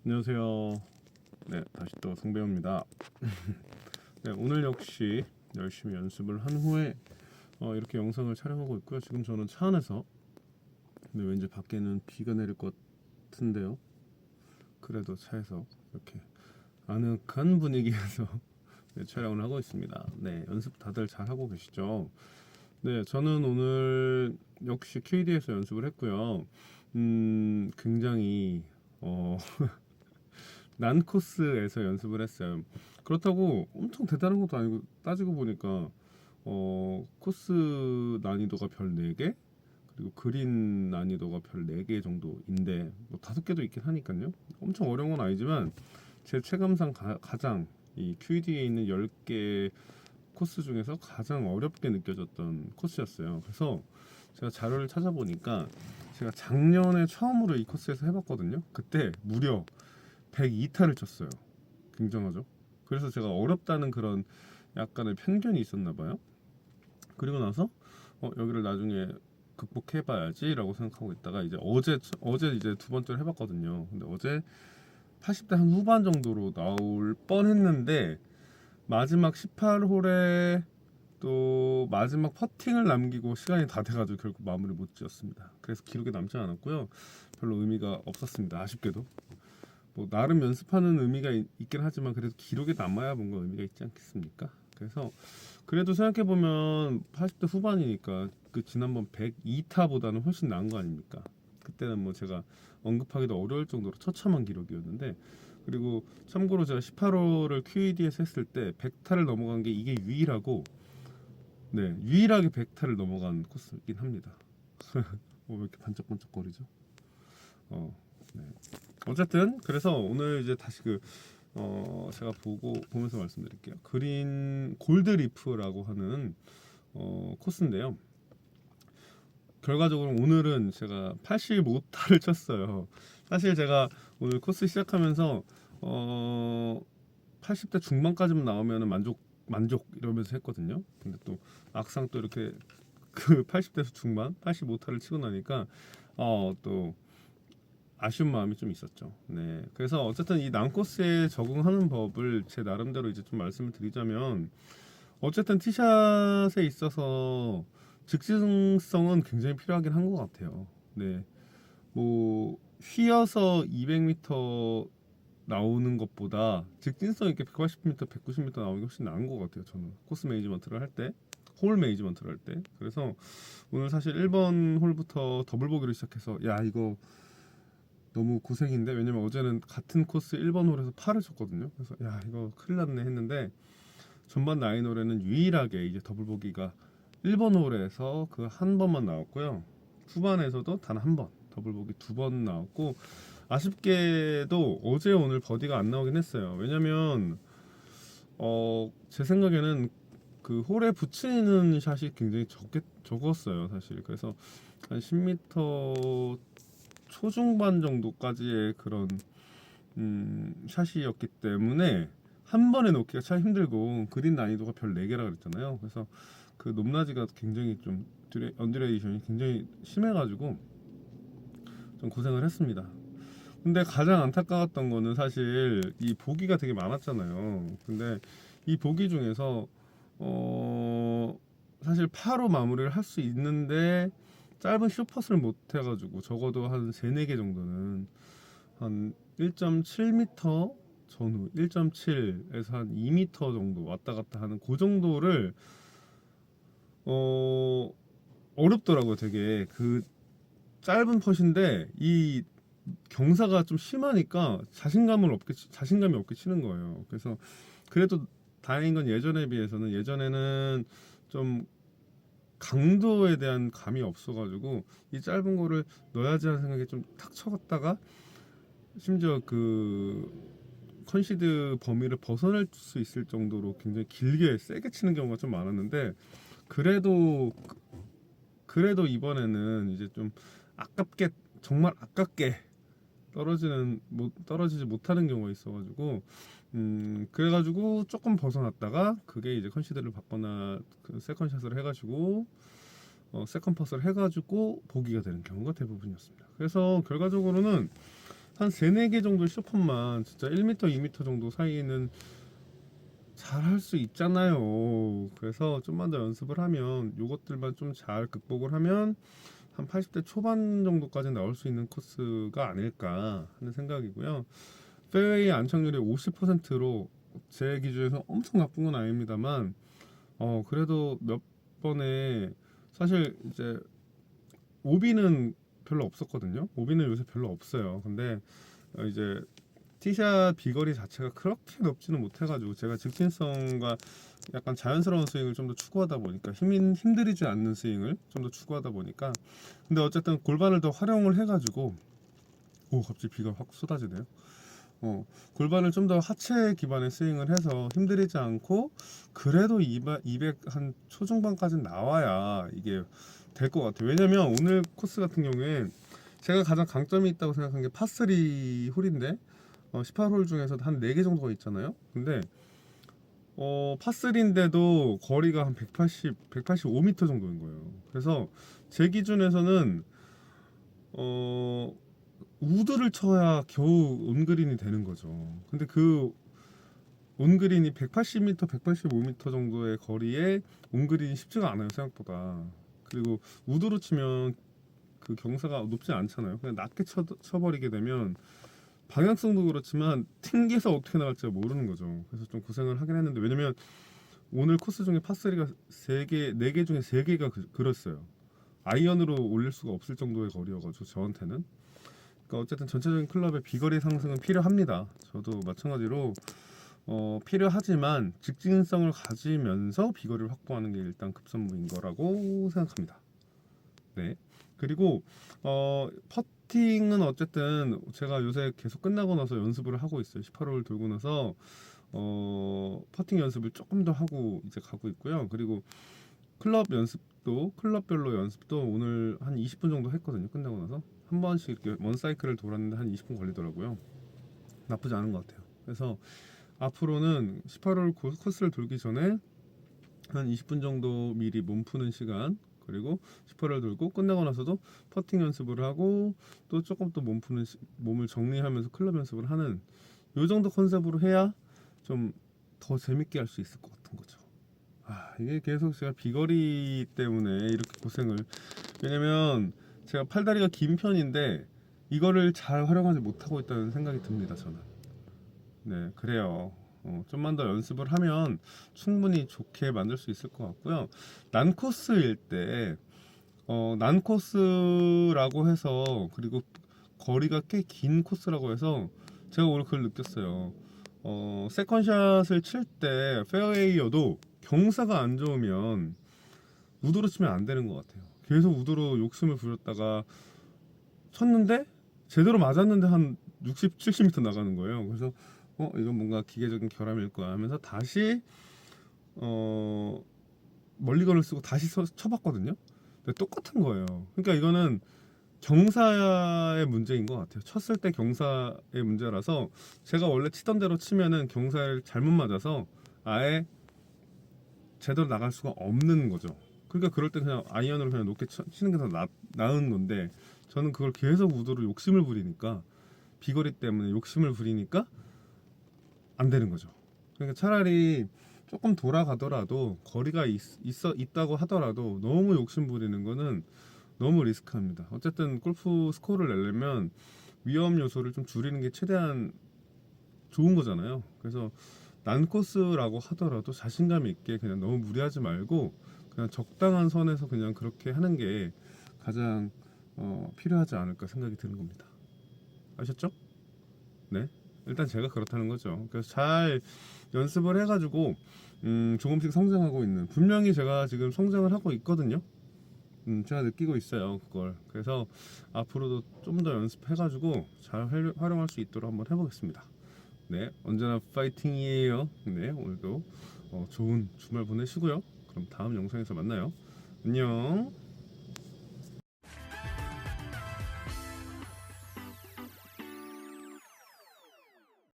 안녕하세요. 네, 다시 또 송배우입니다. 네, 오늘 역시 열심히 연습을 한 후에 이렇게 영상을 촬영하고 있고요. 지금 저는 차 안에서, 근데 왠지 밖에는 비가 내릴 것 같은데요. 그래도 차에서 이렇게 아늑한 분위기에서 네, 촬영을 하고 있습니다. 네, 연습 다들 잘 하고 계시죠? 네, 저는 오늘 역시 KD에서 연습을 했고요. 굉장히 난 코스에서 연습을 했어요. 그렇다고 엄청 대단한 것도 아니고 따지고 보니까 코스 난이도가 별 4개 그리고 그린 난이도가 별 4개 정도인데 뭐 5개도 있긴 하니까요. 엄청 어려운 건 아니지만 제 체감상 가장 이 QED에 있는 10개 코스 중에서 가장 어렵게 느껴졌던 코스였어요. 그래서 제가 자료를 찾아보니까 제가 작년에 처음으로 이 코스에서 해봤거든요. 그때 무려 102타를 쳤어요. 굉장하죠. 그래서 제가 어렵다는 그런 약간의 편견이 있었나 봐요. 그리고 나서 여기를 나중에 극복해봐야지라고 생각하고 있다가 이제 어제 이제 두 번째를 해봤거든요. 근데 어제 80대 한 후반 정도로 나올 뻔했는데 마지막 18홀에 또 마지막 퍼팅을 남기고 시간이 다 돼가지고 결국 마무리 못 지었습니다. 그래서 기록에 남지 않았고요. 별로 의미가 없었습니다. 아쉽게도. 뭐 나름 연습하는 의미가 있긴 하지만 그래도 기록에 남아야 뭔가 의미가 있지 않겠습니까? 그래서 그래도 생각해 보면 80대 후반이니까 그 지난번 102타보다는 훨씬 나은 거 아닙니까? 그때는 뭐 제가 언급하기도 어려울 정도로 처참한 기록이었는데, 그리고 참고로 제가 18호를 QED에서 했을 때 100타를 넘어간 게 이게 유일하고, 네, 유일하게 100타를 넘어간 코스이긴 합니다. 왜 이렇게 반짝반짝거리죠? 어, 네. 어쨌든 그래서 오늘 이제 다시 제가 보면서 말씀드릴게요. 그린 골드 리프라고 하는 코스인데요. 결과적으로 오늘은 제가 85타를 쳤어요. 사실 제가 오늘 코스 시작하면서 80대 중반까지만 나오면 만족 이러면서 했거든요. 근데 또 막상 또 이렇게 그 80대에서 중반 85타를 치고 나니까 또 아쉬운 마음이 좀 있었죠. 네. 그래서 어쨌든 이 난코스에 적응하는 법을 제 나름대로 이제 좀 말씀을 드리자면, 어쨌든 티샷에 있어서 즉흥성은 굉장히 필요하긴 한 것 같아요. 네. 뭐 휘어서 200m 나오는 것보다 직진성 있게 180m, 190m 나오는 게 훨씬 나은 것 같아요. 저는 코스 매니지먼트를 할 때, 홀 매니지먼트를 할 때. 그래서 오늘 사실 1번 홀부터 더블 보기로 시작해서 야 이거 너무 고생인데, 왜냐면 어제는 같은 코스 1번 홀에서 8을 쳤거든요. 그래서 야 이거 큰일 났네 했는데, 전반 나인 홀에는 유일하게 이제 더블 보기가 1번 홀에서 그 한 번만 나왔고요. 후반에서도 단 한 번 더블 보기 2번 나왔고, 아쉽게도 어제 오늘 버디가 안 나오긴 했어요. 왜냐면 제 생각에는 그 홀에 붙이는 샷이 굉장히 적었어요 사실. 그래서 한 10m 초중반 정도까지의 그런 샷이었기 때문에 한 번에 놓기가 참 힘들고, 그린 난이도가 별 4개라 그랬잖아요. 그래서 그 높낮이가 굉장히 좀 언듈레이션이 굉장히 심해가지고 좀 고생을 했습니다. 근데 가장 안타까웠던 거는 사실 이 보기가 되게 많았잖아요. 근데 이 보기 중에서 사실 파로 마무리를 할 수 있는데 짧은 슈퍼스를 못 해가지고 적어도 한 3, 4개 정도는 한 1.7m 전후 1.7에서 한 2m 정도 왔다 갔다 하는 그 정도를 어 어렵더라고요. 되게 그 짧은 펫인데 이 경사가 좀 심하니까 자신감이 없게 치는 거예요. 그래서 그래도 다행인 건 예전에는 좀 강도에 대한 감이 없어가지고 이 짧은 거를 넣어야지 하는 생각에 좀 탁 쳐갔다가, 심지어 그 컨시드 범위를 벗어날 수 있을 정도로 굉장히 길게 세게 치는 경우가 좀 많았는데, 그래도 그래도 이번에는 이제 좀 아깝게, 정말 아깝게 떨어지지 못하는 경우가 있어가지고, 그래가지고 조금 벗어났다가 그게 이제 컨시드를 받거나 그 세컨샷을 해가지고 세컨 퍼스를 해가지고 보기가 되는 경우가 대부분이었습니다. 그래서 결과적으로는 한 3, 4개 정도 쇼폰만 진짜 1m, 2m 정도 사이는 잘 할 수 있잖아요. 그래서 좀만 더 연습을 하면 요것들만 좀 잘 극복을 하면 한 80대 초반 정도까지 나올 수 있는 코스가 아닐까 하는 생각이고요. 페어웨이 안착률이 50%로 제 기준에서 엄청 나쁜 건 아닙니다만 그래도 몇 번에 사실 이제 오비는 별로 없었거든요. 오비는 요새 별로 없어요. 근데 이제 티샷 비거리 자체가 그렇게 높지는 못해가지고 제가 직진성과 약간 자연스러운 스윙을 좀 더 추구하다 보니까 힘들이지 않는 스윙을 좀 더 추구하다 보니까 근데 어쨌든 골반을 더 활용을 해가지고 오 갑자기 비가 확 쏟아지네요. 골반을 좀 더 하체 기반의 스윙을 해서 힘들이지 않고 그래도 200 한 초중반까지는 나와야 이게 될 것 같아요. 왜냐면 오늘 코스 같은 경우에 제가 가장 강점이 있다고 생각한 게 파3 홀인데 18홀 중에서도 한 4개 정도가 있잖아요. 근데 파3인데도 거리가 한 185m 정도인 거예요. 그래서 제 기준에서는 우드를 쳐야 겨우 온그린이 되는 거죠. 근데 그 온그린이 180m, 185m 정도의 거리에 온그린이 쉽지가 않아요, 생각보다. 그리고 우드로 치면 그 경사가 높지 않잖아요. 그냥 낮게 쳐버리게 되면 방향성도 그렇지만 튕겨서 어떻게 나갈지 모르는 거죠. 그래서 좀 고생을 하긴 했는데 왜냐면 오늘 코스 중에 파3가 3개, 4개 중에 3개가 그랬어요. 아이언으로 올릴 수가 없을 정도의 거리여가지고 저한테는. 그러니까 어쨌든 전체적인 클럽의 비거리 상승은 필요합니다. 저도 마찬가지로 필요하지만 직진성을 가지면서 비거리를 확보하는 게 일단 급선무인 거라고 생각합니다. 네. 그리고 퍼팅은 어쨌든 제가 요새 계속 끝나고 나서 연습을 하고 있어요. 18홀 돌고 나서 퍼팅 연습을 조금 더 하고 이제 가고 있고요. 그리고 클럽별로 연습도 오늘 한 20분 정도 했거든요. 끝나고 나서 한 번씩 이렇게 원 사이클을 돌았는데 한 20분 걸리더라고요. 나쁘지 않은 것 같아요. 그래서 앞으로는 18홀 코스를 돌기 전에 한 20분 정도 미리 몸 푸는 시간 그리고 18홀 돌고 끝나고 나서도 퍼팅 연습을 하고 또 조금 또 몸을 정리하면서 클럽 연습을 하는 요 정도 컨셉으로 해야 좀 더 재밌게 할 수 있을 것 같은 거죠. 이게 계속 제가 비거리 때문에 이렇게 고생을 왜냐면 제가 팔다리가 긴 편인데 이거를 잘 활용하지 못하고 있다는 생각이 듭니다. 저는 네 그래요. 좀만 더 연습을 하면 충분히 좋게 만들 수 있을 것 같고요. 난 코스일 때 난 코스라고 해서 그리고 거리가 꽤 긴 코스라고 해서 제가 오늘 그걸 느꼈어요. 세컨샷을 칠 때 페어웨이여도 경사가 안 좋으면 우드로 치면 안 되는 것 같아요. 계속 우드로 욕심을 부렸다가 쳤는데 제대로 맞았는데 한 60, 70m 나가는 거예요. 그래서 이건 뭔가 기계적인 결함일 거야 하면서 다시 멀리건을 쓰고 다시 쳐봤거든요. 근데 똑같은 거예요. 그러니까 이거는 경사의 문제인 것 같아요. 쳤을 때 경사의 문제라서 제가 원래 치던 대로 치면은 경사를 잘못 맞아서 아예 제대로 나갈 수가 없는 거죠. 그러니까 그럴 때 그냥 아이언으로 그냥 높게 치는 게 더 나은 건데 저는 그걸 계속 우드로 욕심을 부리니까 비거리 때문에 욕심을 부리니까 안 되는 거죠. 그러니까 차라리 조금 돌아가더라도 거리가 있다고 하더라도 너무 욕심 부리는 거는 너무 리스크합니다. 어쨌든 골프 스코어를 내려면 위험 요소를 좀 줄이는 게 최대한 좋은 거잖아요. 그래서 난 코스라고 하더라도 자신감 있게 그냥 너무 무리하지 말고 그냥 적당한 선에서 그냥 그렇게 하는 게 가장 필요하지 않을까 생각이 드는 겁니다. 아셨죠? 네. 일단 제가 그렇다는 거죠. 그래서 잘 연습을 해가지고 조금씩 성장하고 있는 분명히 제가 지금 성장을 하고 있거든요. 제가 느끼고 있어요 그걸. 그래서 앞으로도 좀 더 연습해가지고 잘 활용할 수 있도록 한번 해보겠습니다. 네, 언제나 파이팅이에요. 네, 오늘도 좋은 주말 보내시고요. 그럼 다음 영상에서 만나요. 안녕.